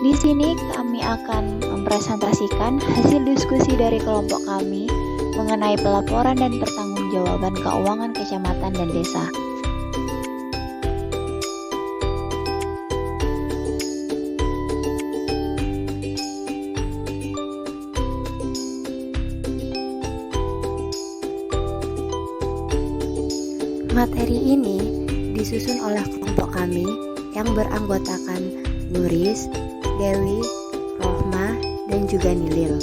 Di sini kami akan mempresentasikan hasil diskusi dari kelompok kami mengenai pelaporan dan pertanggungjawaban keuangan kecamatan dan desa. Materi ini disusun oleh kelompok kami yang beranggotakan Nuris, Dewi, Rohma, dan juga Nilil.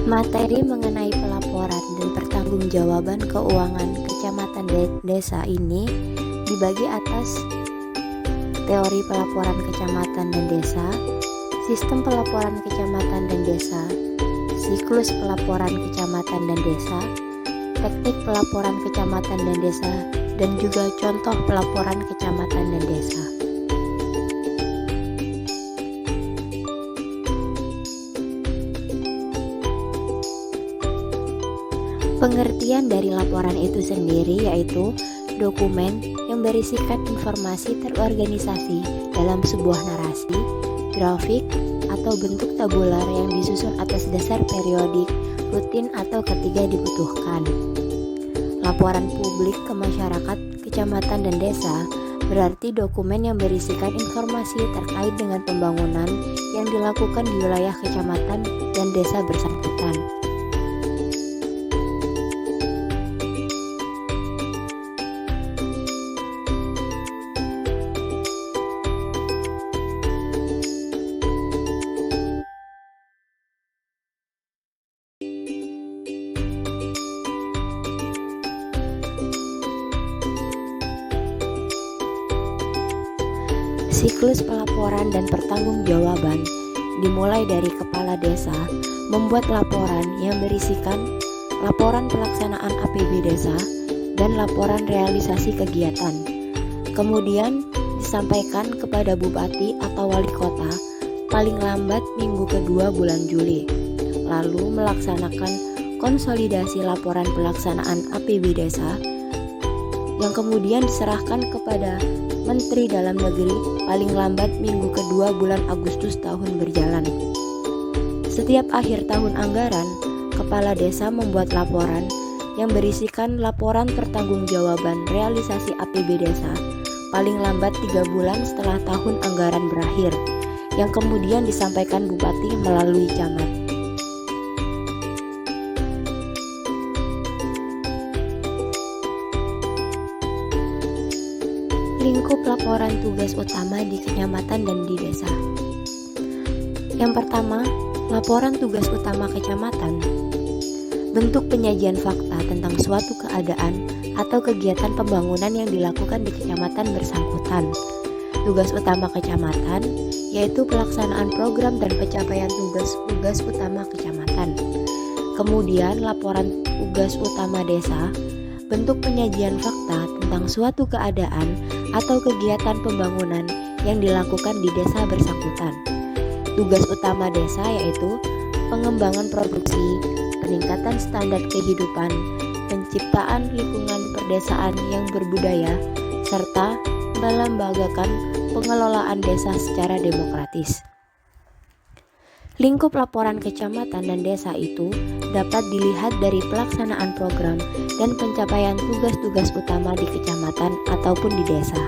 Materi mengenai pelaporan dan pertanggungjawaban keuangan kecamatan dan desa ini dibagi atas teori pelaporan kecamatan dan desa, sistem pelaporan kecamatan dan desa, siklus pelaporan kecamatan dan desa, teknik pelaporan kecamatan dan desa, dan juga contoh pelaporan kecamatan dan desa. Pengertian dari laporan itu sendiri yaitu dokumen yang berisikan informasi terorganisasi dalam sebuah narasi, grafik, atau bentuk tabular yang disusun atas dasar periodik, rutin, atau ketika dibutuhkan. Laporan publik ke masyarakat, kecamatan, dan desa berarti dokumen yang berisikan informasi terkait dengan pembangunan yang dilakukan di wilayah kecamatan dan desa bersangkutan. Siklus pelaporan dan pertanggungjawaban dimulai dari kepala desa membuat laporan yang berisikan laporan pelaksanaan APB desa dan laporan realisasi kegiatan. Kemudian disampaikan kepada bupati atau wali kota paling lambat minggu kedua bulan Juli. Lalu melaksanakan konsolidasi laporan pelaksanaan APB desa yang kemudian diserahkan kepada Menteri Dalam Negeri paling lambat minggu kedua bulan Agustus tahun berjalan. Setiap akhir tahun anggaran, kepala desa membuat laporan yang berisikan laporan pertanggungjawaban realisasi APB desa paling lambat 3 bulan setelah tahun anggaran berakhir, yang kemudian disampaikan bupati melalui camat. Lingkup laporan tugas utama di kecamatan dan di desa. Yang pertama, laporan tugas utama kecamatan. Bentuk penyajian fakta tentang suatu keadaan atau kegiatan pembangunan yang dilakukan di kecamatan bersangkutan. Tugas utama kecamatan yaitu pelaksanaan program dan pencapaian tugas utama kecamatan. Kemudian laporan tugas utama desa, bentuk penyajian fakta tentang suatu keadaan atau kegiatan pembangunan yang dilakukan di desa bersangkutan. Tugas utama desa yaitu pengembangan produksi, peningkatan standar kehidupan, penciptaan lingkungan perdesaan yang berbudaya, serta melembagakan pengelolaan desa secara demokratis. Lingkup laporan kecamatan dan desa itu dapat dilihat dari pelaksanaan program dan pencapaian tugas-tugas utama di kecamatan ataupun di desa.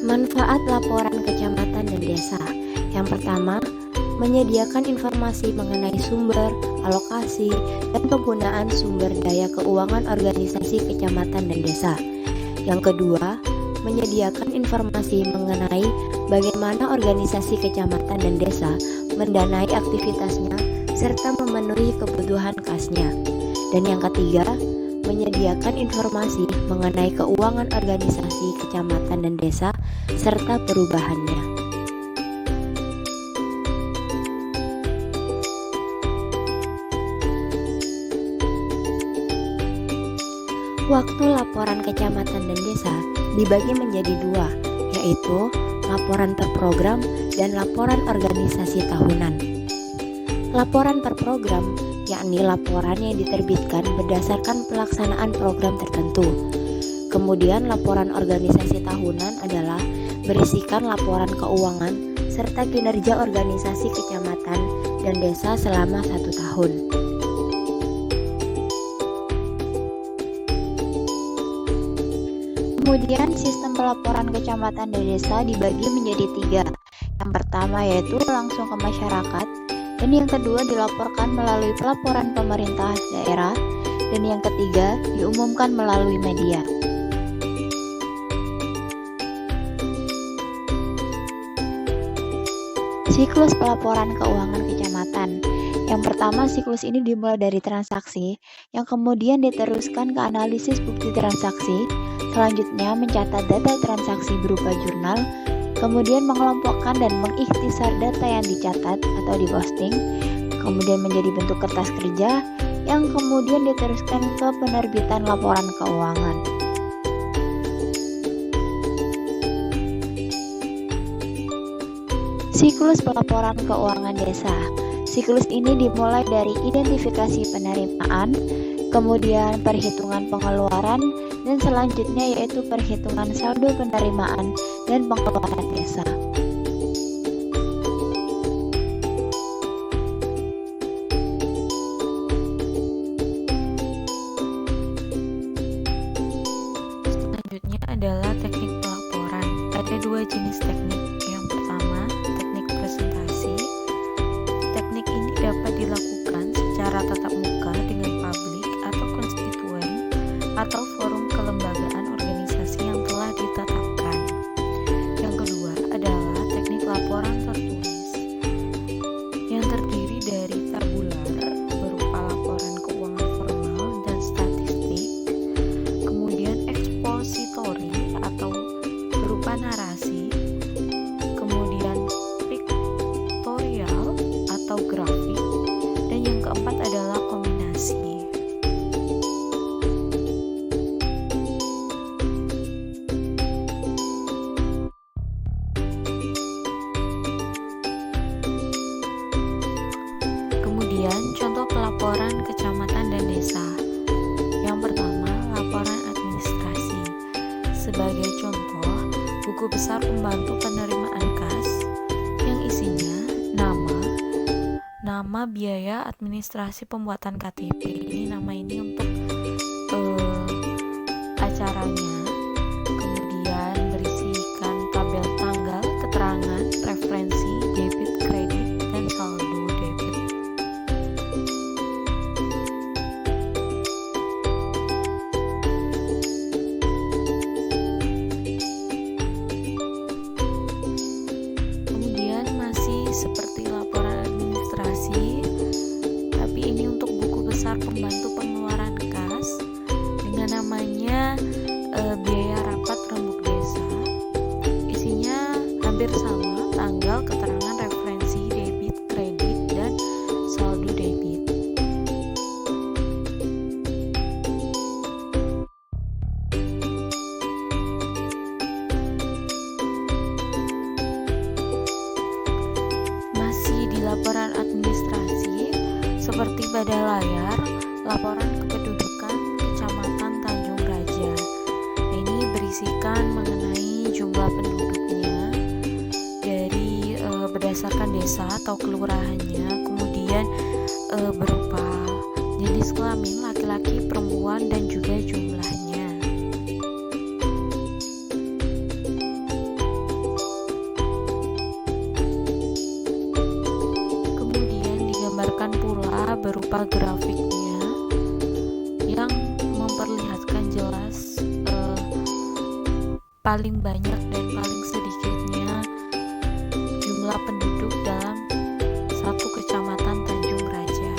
Manfaat laporan kecamatan dan desa. Yang pertama, menyediakan informasi mengenai sumber, alokasi, dan penggunaan sumber daya keuangan organisasi kecamatan dan desa. Yang kedua, menyediakan informasi mengenai bagaimana organisasi kecamatan dan desa mendanai aktivitasnya serta memenuhi kebutuhan kasnya. Dan yang ketiga, menyediakan informasi mengenai keuangan organisasi kecamatan dan desa serta perubahannya. Waktu laporan kecamatan dan desa dibagi menjadi dua, yaitu laporan per program dan laporan organisasi tahunan. Laporan per program, yakni laporan yang diterbitkan berdasarkan pelaksanaan program tertentu. Kemudian laporan organisasi tahunan adalah berisikan laporan keuangan serta kinerja organisasi kecamatan dan desa selama 1 tahun. Kemudian sistem pelaporan kecamatan dan desa dibagi menjadi 3. Yang pertama yaitu langsung ke masyarakat, dan yang kedua dilaporkan melalui pelaporan pemerintah daerah, dan yang ketiga diumumkan melalui media. Siklus pelaporan keuangan kecamatan. Yang pertama, siklus ini dimulai dari transaksi, yang kemudian diteruskan ke analisis bukti transaksi, selanjutnya mencatat data transaksi berupa jurnal, kemudian mengelompokkan dan mengikhtisar data yang dicatat atau diposting, kemudian menjadi bentuk kertas kerja, yang kemudian diteruskan ke penerbitan laporan keuangan. Siklus pelaporan keuangan desa. Siklus ini dimulai dari identifikasi penerimaan, kemudian perhitungan pengeluaran, dan selanjutnya yaitu perhitungan saldo penerimaan dan pengeluaran desa. Selanjutnya adalah teknik pelaporan. Ada 2 jenis teknik. Yang pertama, teknik presentasi. Teknik ini dapat dilakukan secara tatap muka dengan publik atau konstituen atau forum kelembagaan organisasi yang telah ditetapkan. Yang kedua adalah teknik laporan tertulis yang terdiri dari tabular berupa laporan keuangan formal dan statistik, kemudian ekspositori atau berupa narasi, kemudian pictorial atau grafik, dan yang keempat adalah kombinasi. Kemudian contoh pelaporan kecamatan dan desa. Yang pertama, laporan administrasi. Sebagai contoh, buku besar pembantu penerimaan kas yang isinya nama biaya administrasi pembuatan KTP. Ini nama ini untuk acaranya. Kemudian berisikan tabel tanggal, keterangan, referensi, debit, kredit, dan saldo debit. Kemudian masih seperti laporan administrasi, tapi ini untuk buku besar pembantu pengeluaran kas dengan namanya biaya rapat rembuk desa. Isinya hampir sama, tanggal, keterangan, referensi, debit, kredit, dan saldo debit. Masih di laporan administrasi, seperti pada layar, laporan kependudukan Kecamatan Tanjung Raja. Ini berisikan mengenai jumlah penduduknya dari berdasarkan desa atau kelurahannya, kemudian berupa jenis kelamin laki-laki, perempuan, dan juga jumlahnya. Kemudian digambarkan pula berupa grafiknya yang memperlihatkan jelas paling banyak dan paling sedikitnya jumlah penduduk dalam satu kecamatan Tanjung Raja.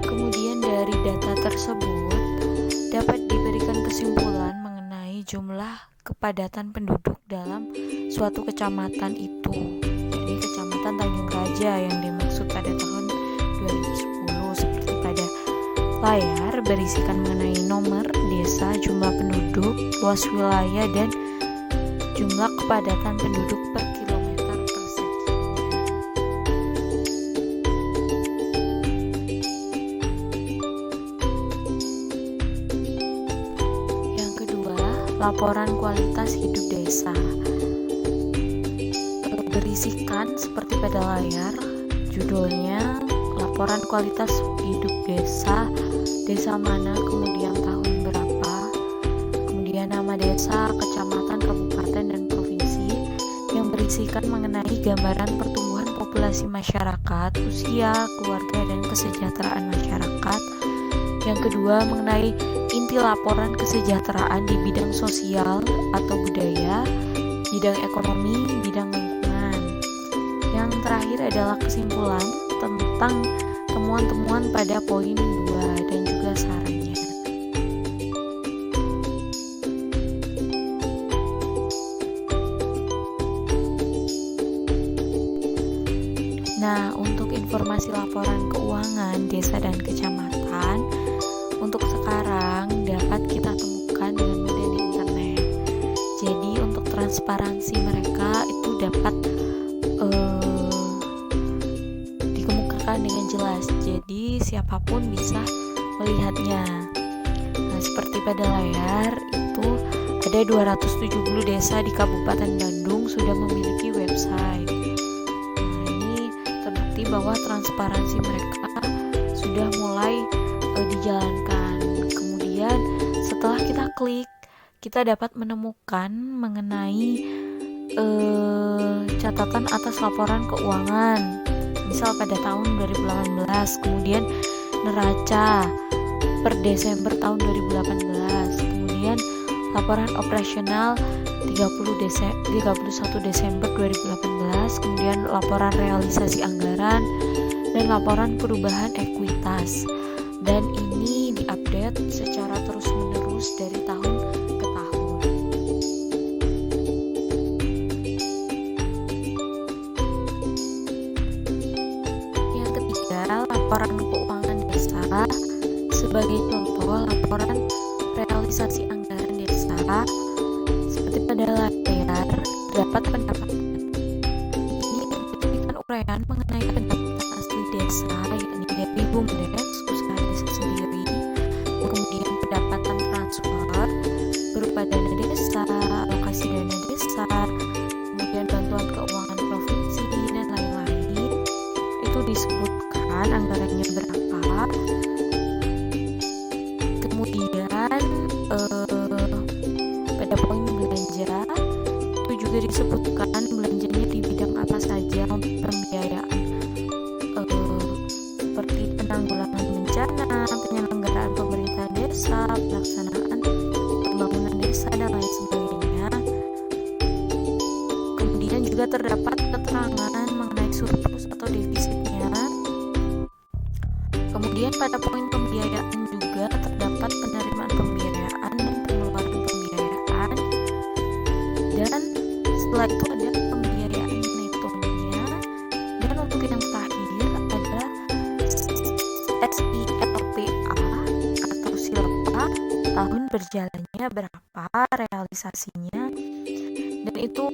Kemudian dari data tersebut dapat diberikan kesimpulan mengenai jumlah kepadatan penduduk dalam suatu kecamatan itu. Jadi Kecamatan Tanjung Raja yang dimaksud pada tahun 2010 seperti pada layar berisikan mengenai nomor desa, jumlah penduduk, luas wilayah, dan jumlah kepadatan penduduk per kilometer persegi. Yang kedua, laporan kualitas hidup desa. Berisikan seperti pada layar, judulnya laporan kualitas hidup desa, desa mana, kemudian tahun berapa, kemudian nama desa, kecamatan, kabupaten, dan provinsi, yang berisikan mengenai gambaran pertumbuhan populasi masyarakat, usia, keluarga, dan kesejahteraan masyarakat. Yang kedua, mengenai inti laporan kesejahteraan di bidang sosial atau budaya, bidang ekonomi, bidang lingkungan. Yang terakhir adalah kesimpulan tentang temuan-temuan pada poin 2 dan juga sarannya. Nah, untuk informasi laporan keuangan desa dan kecamatan, untuk sekarang dapat kita temukan dengan mudah di internet. Jadi untuk transparansi mereka itu dapat dikemukakan dengan jelas. Jadi siapapun bisa melihatnya. Nah, seperti pada layar itu ada 270 desa di Kabupaten Bandung sudah memiliki website. Nah, ini terbukti bahwa transparansi mereka sudah mulai dijalankan. Kemudian setelah kita klik, kita dapat menemukan mengenai catatan atas laporan keuangan, misal pada tahun 2018, kemudian neraca per Desember tahun 2018, kemudian laporan operasional 31 Desember 2018, kemudian laporan realisasi anggaran, dan laporan perubahan ekuitas. Dan ini diupdate secara terus-menerus dari tahun ke tahun. Yang ketiga, laporan keuangan desa. Sebagai contoh, laporan realisasi anggaran desa seperti pada layar terdapat pendapatan. Ini memberikan uraian mengenai pendapatan asli desa, yakni dari BUMDes, usaha desa sendiri, kemudian pendapatan transfer berupa dana desa, alokasi dana desa, kemudian bantuan keuangan provinsi, dan lain-lain. Itu disebutkan anggarannya berapa. Kemudian pada poin belanja itu juga disebutkan belanjanya di bidang apa saja untuk pembiayaan seperti penanggulangan bencana, penyelenggaraan pemerintahan desa, pelaksanaan pembangunan desa, dan lain sebagainya. Kemudian juga terdapat keterangan mengenai surplus atau defisitnya. Kemudian pada poin pembiayaan juga terdapat penerimaan pembiayaan dan pengeluaran pembiayaan, dan setelah itu ada pembiayaan netonya, dan untuk yang terakhir ada SILPA atau silpa, tahun berjalannya berapa, realisasinya, dan itu